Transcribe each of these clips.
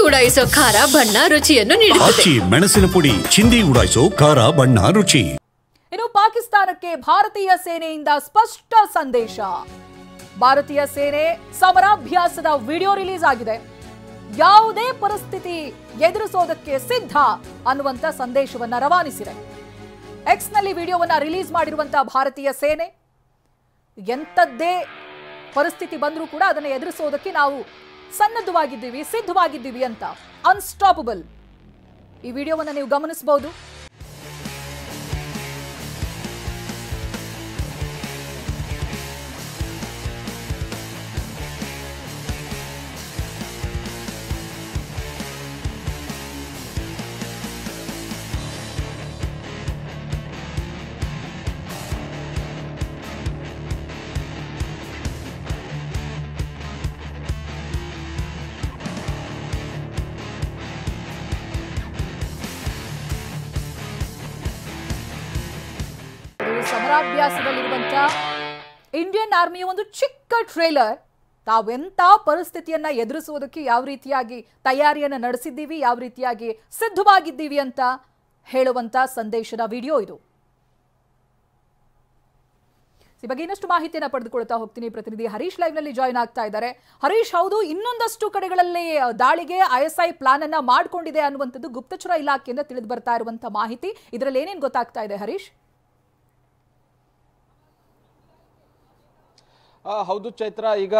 ಉಡಾಯಿಸೋ ಖಾರ ಬಣ್ಣ ರುಚಿಯನ್ನು ನೀಡುತ್ತದೆ. ಮೆಣಸಿನ ಪುಡಿ ಚಿಂದಿ ಉಡಾಯಿಸೋ ಖಾರ ಬಣ್ಣ ರುಚಿ. ಇನ್ನು ಪಾಕಿಸ್ತಾನಕ್ಕೆ ಭಾರತೀಯ ಸೇನೆಯಿಂದ ಸ್ಪಷ್ಟ ಸಂದೇಶ. ಭಾರತೀಯ ಸೇನೆ ಸಮರಾಭ್ಯಾಸದ ವಿಡಿಯೋ ರಿಲೀಸ್ ಆಗಿದೆ. ಯಾವುದೇ ಪರಿಸ್ಥಿತಿ ಎದುರಿಸೋದಕ್ಕೆ ಸಿದ್ಧ ಅನ್ನುವಂತ ಸಂದೇಶವನ್ನ ರವಾನಿಸಿದೆ. ಎಕ್ಸ್ ನಲ್ಲಿ ವಿಡಿಯೋವನ್ನ ರಿಲೀಸ್ ಮಾಡಿರುವಂತಹ ಭಾರತೀಯ ಸೇನೆ ಎಂತದ್ದೇ ಪರಿಸ್ಥಿತಿ ಬಂದರೂ ಕೂಡ ಅದನ್ನು ಎದುರಿಸೋದಕ್ಕೆ ನಾವು ಸನ್ನದ್ಧವಾಗಿದ್ದೀವಿ, ಸಿದ್ಧವಾಗಿದ್ದೀವಿ ಅಂತ. ಅನ್ಸ್ಟಾಪಬಲ್. ಈ ವಿಡಿಯೋವನ್ನ ನೀವು ಗಮನಿಸಬಹುದು. ಸಮರಾಭ್ಯಾಸದಲ್ಲಿರುವಂತಹ ಇಂಡಿಯನ್ ಆರ್ಮಿಯ ಒಂದು ಚಿಕ್ಕ ಟ್ರೇಲರ್. ತಾವೆಂತ ಪರಿಸ್ಥಿತಿಯನ್ನ ಎದುರಿಸುವುದಕ್ಕೆ ಯಾವ ರೀತಿಯಾಗಿ ತಯಾರಿಯನ್ನ ನಡೆಸಿದ್ದೀವಿ, ಯಾವ ರೀತಿಯಾಗಿ ಸಿದ್ಧವಾಗಿದ್ದೀವಿ ಅಂತ ಹೇಳುವಂತ ಸಂದೇಶದ ವಿಡಿಯೋ ಇದು. ಈ ಬಗ್ಗೆ ಇನ್ನಷ್ಟು ಮಾಹಿತಿಯನ್ನ ಪಡೆದುಕೊಳ್ತಾ ಹೋಗ್ತೀನಿ. ಪ್ರತಿನಿಧಿ ಹರೀಶ್ ಲೈವ್ ನಲ್ಲಿ ಜಾಯಿನ್ ಆಗ್ತಾ ಇದ್ದಾರೆ. ಹರೀಶ್, ಹೌದು, ಇನ್ನೊಂದಷ್ಟು ಕಡೆಗಳಲ್ಲಿ ದಾಳಿಗೆ ISI ಪ್ಲಾನ್ ಅನ್ನ ಮಾಡಿಕೊಂಡಿದೆ ಅನ್ನುವಂಥದ್ದು ಗುಪ್ತಚರ ಇಲಾಖೆಯಿಂದ ತಿಳಿದು ಬರ್ತಾ ಇರುವಂತಹ ಮಾಹಿತಿ. ಇದರಲ್ಲಿ ಏನೇನು ಗೊತ್ತಾಗ್ತಾ ಇದೆ ಹರೀಶ್? ಹೌದು ಚೈತ್ರ, ಈಗ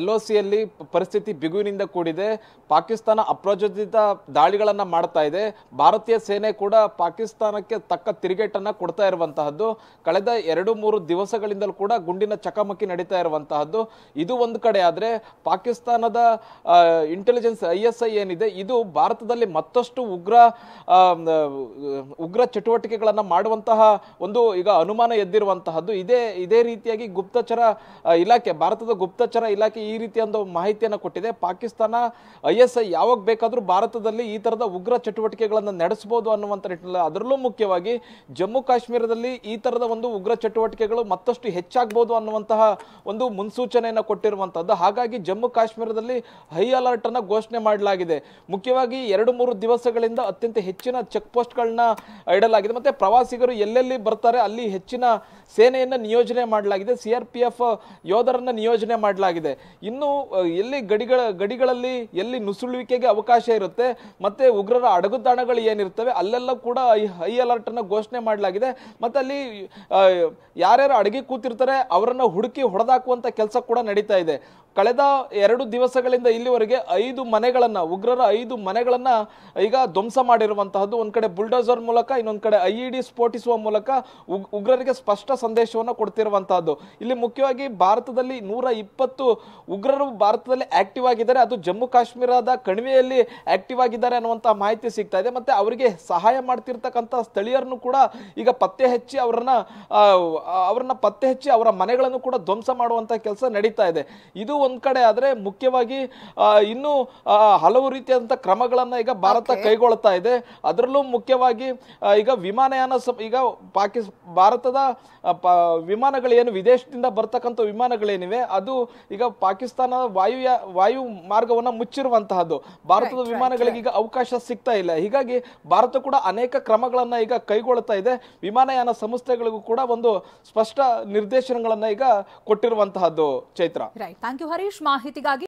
LOC ಯಲ್ಲಿ ಪರಿಸ್ಥಿತಿ ಬಿಗುವಿನಿಂದ ಕೂಡಿದೆ. ಪಾಕಿಸ್ತಾನ ಅಪ್ರಚೋದಿತ ದಾಳಿಗಳನ್ನ ಮಾಡ್ತಾ ಇದೆ. ಭಾರತೀಯ ಸೇನೆ ಕೂಡ ಪಾಕಿಸ್ತಾನಕ್ಕೆ ತಕ್ಕ ತಿರುಗೇಟನ್ನ ಕೊಡ್ತಾ ಇರುವಂತಹದ್ದು. ಕಳೆದ 2-3 ದಿವಸಗಳಿಂದಲೂ ಕೂಡ ಗುಂಡಿನ ಚಕಮಕಿ ನಡೀತಾ ಇರುವಂತಹದ್ದು. ಇದು ಒಂದು ಕಡೆ ಆದ್ರೆ, ಪಾಕಿಸ್ತಾನದ ಇಂಟೆಲಿಜೆನ್ಸ್ ISI ಏನಿದೆ, ಇದು ಭಾರತದಲ್ಲಿ ಮತ್ತಷ್ಟು ಉಗ್ರ ಚಟುವಟಿಕೆಗಳನ್ನ ಮಾಡುವಂತಹ ಒಂದು ಈಗ ಅನುಮಾನ ಎದ್ದಿರುವಂತಹದ್ದು. ಇದೇ ರೀತಿಯಾಗಿ ಭಾರತದ ಗುಪ್ತಚರ ಇಲಾಖೆ ಈ ರೀತಿಯ ಒಂದು ಮಾಹಿತಿಯನ್ನು ಕೊಟ್ಟಿದೆ. ಪಾಕಿಸ್ತಾನ ISI ಯಾವಾಗ ಬೇಕಾದ್ರೂ ಭಾರತದಲ್ಲಿ ಈ ತರದ ಉಗ್ರ ಚಟುವಟಿಕೆಗಳನ್ನು ನಡೆಸಬಹುದು ಅನ್ನುವಂತ ನಿಟ್ಟಿನಲ್ಲಿ, ಅದರಲ್ಲೂ ಮುಖ್ಯವಾಗಿ ಜಮ್ಮು ಕಾಶ್ಮೀರದಲ್ಲಿ ಈ ತರದ ಒಂದು ಉಗ್ರ ಚಟುವಟಿಕೆಗಳು ಮತ್ತಷ್ಟು ಹೆಚ್ಚಾಗಬಹುದು ಅನ್ನುವಂತಹ ಒಂದು ಮುನ್ಸೂಚನೆಯನ್ನು ಕೊಟ್ಟಿರುವಂತಹದ್ದು. ಹಾಗಾಗಿ ಜಮ್ಮು ಕಾಶ್ಮೀರದಲ್ಲಿ ಹೈ ಅಲರ್ಟ್ ಅನ್ನ ಘೋಷಣೆ ಮಾಡಲಾಗಿದೆ. ಮುಖ್ಯವಾಗಿ 2-3 ದಿವಸಗಳಿಂದ ಅತ್ಯಂತ ಹೆಚ್ಚಿನ ಚೆಕ್ ಪೋಸ್ಟ್ ಗಳನ್ನ ಇಡಲಾಗಿದೆ. ಮತ್ತೆ ಪ್ರವಾಸಿಗರು ಎಲ್ಲೆಲ್ಲಿ ಬರ್ತಾರೆ ಅಲ್ಲಿ ಹೆಚ್ಚಿನ ಸೇನೆಯನ್ನ ನಿಯೋಜನೆ ಮಾಡಲಾಗಿದೆ. CRPF ಯೋಧರನ್ನ ನಿಯೋಜನೆ ಮಾಡಲಾಗಿದೆ. ಇನ್ನು ಎಲ್ಲಿ ಗಡಿಗಳಲ್ಲಿ ಎಲ್ಲಿ ನುಸುಳುವಿಕೆಗೆ ಅವಕಾಶ ಇರುತ್ತೆ, ಮತ್ತೆ ಉಗ್ರರ ಅಡಗುತಾಣಗಳು ಏನಿರ್ತವೆ ಅಲ್ಲೆಲ್ಲ ಕೂಡ ಹೈ ಅಲರ್ಟ್ ಅನ್ನ ಘೋಷಣೆ ಮಾಡಲಾಗಿದೆ. ಮತ್ತೆ ಅಲ್ಲಿ ಯಾರ್ಯಾರು ಅಡಗಿ ಕೂತಿರ್ತಾರೆ ಅವರನ್ನ ಹುಡುಕಿ ಹೊಡೆದಾಕುವಂತ ಕೆಲಸ ಕೂಡ ನಡೀತಾ ಇದೆ. ಕಳೆದ 2 ದಿವಸಗಳಿಂದ ಇಲ್ಲಿವರೆಗೆ 5 ಮನೆಗಳನ್ನ ಉಗ್ರರ 5 ಮನೆಗಳನ್ನ ಈಗ ಧ್ವಂಸ ಮಾಡಿರುವಂತಹದ್ದು. ಒಂದ್ ಕಡೆ ಬುಲ್ಡೋಸರ್ ಮೂಲಕ, ಇನ್ನೊಂದ್ ಕಡೆ IED ಸ್ಫೋಟಿಸುವ ಮೂಲಕ ಉಗ್ರರಿಗೆ ಸ್ಪಷ್ಟ ಸಂದೇಶವನ್ನು ಕೊಡ್ತಿರುವಂತಹದ್ದು. ಇಲ್ಲಿ ಮುಖ್ಯವಾಗಿ ಭಾರತದಲ್ಲಿ 120 ಉಗ್ರರು ಭಾರತದಲ್ಲಿ ಆಕ್ಟಿವ್ ಆಗಿದ್ದಾರೆ. ಅದು ಜಮ್ಮು ಕಾಶ್ಮೀರದ ಕಣಿವೆಯಲ್ಲಿ ಆಕ್ಟಿವ್ ಆಗಿದ್ದಾರೆ ಅನ್ನುವಂತಹ ಮಾಹಿತಿ ಸಿಗ್ತಾ ಇದೆ. ಮತ್ತೆ ಅವರಿಗೆ ಸಹಾಯ ಮಾಡ್ತಿರ್ತಕ್ಕಂಥ ಸ್ಥಳೀಯರನ್ನು ಕೂಡ ಈಗ ಪತ್ತೆ ಹಚ್ಚಿ ಅವರನ್ನ ಪತ್ತೆ ಹಚ್ಚಿ ಅವರ ಮನೆಗಳನ್ನು ಕೂಡ ಧ್ವಂಸ ಮಾಡುವಂತ ಕೆಲಸ ನಡೀತಾ ಇದೆ. ಇದು ಒಂದ್ ಕಡೆ ಆದ್ರೆ, ಮುಖ್ಯವಾಗಿ ಇನ್ನು ಹಲವು ರೀತಿಯಾದಂತಹ ಕ್ರಮಗಳನ್ನ ಈಗ ಭಾರತ ಕೈಗೊಳ್ತಾ ಇದೆ. ಅದರಲ್ಲೂ ಮುಖ್ಯವಾಗಿ ಈಗ ವಿಮಾನಯಾನ ಈಗ ಭಾರತದ ವಿಮಾನಗಳು ಏನು ವಿದೇಶದಿಂದ ಬರ್ತಕ್ಕಂಥ ವಿಮಾನಗಳೇನಿವೆ ಅದು ಈಗ ಪಾಕಿಸ್ತಾನ ವಾಯು ಮಾರ್ಗವನ್ನ ಮುಚ್ಚಿರುವಂತಹದ್ದು. ಭಾರತದ ವಿಮಾನಗಳಿಗೆ ಈಗ ಅವಕಾಶ ಸಿಗ್ತಾ ಇಲ್ಲ. ಹೀಗಾಗಿ ಭಾರತ ಕೂಡ ಅನೇಕ ಕ್ರಮಗಳನ್ನ ಈಗ ಕೈಗೊಳ್ತಾ ಇದೆ. ವಿಮಾನಯಾನ ಸಂಸ್ಥೆಗಳಿಗೂ ಕೂಡ ಒಂದು ಸ್ಪಷ್ಟ ನಿರ್ದೇಶನಗಳನ್ನ ಈಗ ಕೊಟ್ಟಿರುವಂತಹದ್ದು. ಚೈತ್ರ, ಥ್ಯಾಂಕ್ ಯು ಹರೀಶ್ ಮಾಹಿತಿಗಾಗಿ.